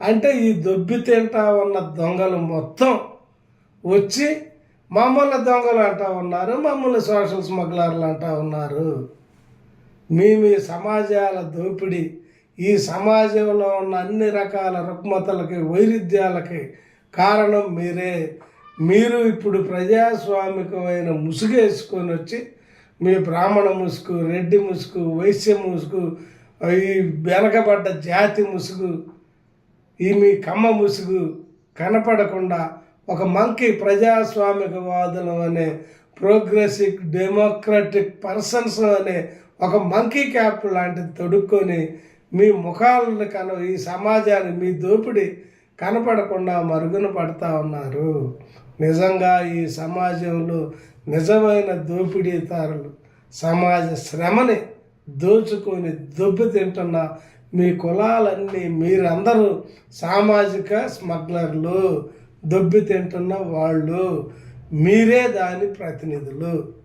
అంటే ఈ దొబ్బి తింటా ఉన్న దొంగలు మొత్తం వచ్చి మమ్మల్ని దొంగలు అంటూ ఉన్నారు, మమ్మల్ని సోషల్ స్మగ్లర్లు అంటూ ఉన్నారు. మీ సమాజాల దోపిడీ, ఈ సమాజంలో ఉన్న అన్ని రకాల రుగ్మతలకి వైరుధ్యాలకి కారణం మీరే. మీరు ఇప్పుడు ప్రజాస్వామికమైన ముసుగు వేసుకొని వచ్చి మీ బ్రాహ్మణ ముసుగు, రెడ్డి ముసుగు, వైశ్య ముసుగు, ఈ వెనకబడ్డ జాతి ముసుగు, ఈ మీ కమ్మ ముసుగు కనపడకుండా ఒక మంకీ ప్రజాస్వామికవాదులు అనే ప్రోగ్రెసివ్ డెమోక్రటిక్ పర్సన్స్ అనే ఒక మంకీ క్యాప్ లాంటిది తొడుక్కొని మీ ముఖాలను ఈ సమాజాన్ని మీ దోపిడీ కనపడకుండా మరుగున పడతా ఉన్నారు. నిజంగా ఈ సమాజంలో నిజమైన దోపిడీదారులు సమాజ శ్రమని దోచుకొని దొబ్బి తింటున్న మీ కులాలన్నీ మీరందరూ సామాజిక స్మగ్లర్లు, దొబ్బి తింటున్న వాళ్ళు, మీరే దాని ప్రతినిధులు.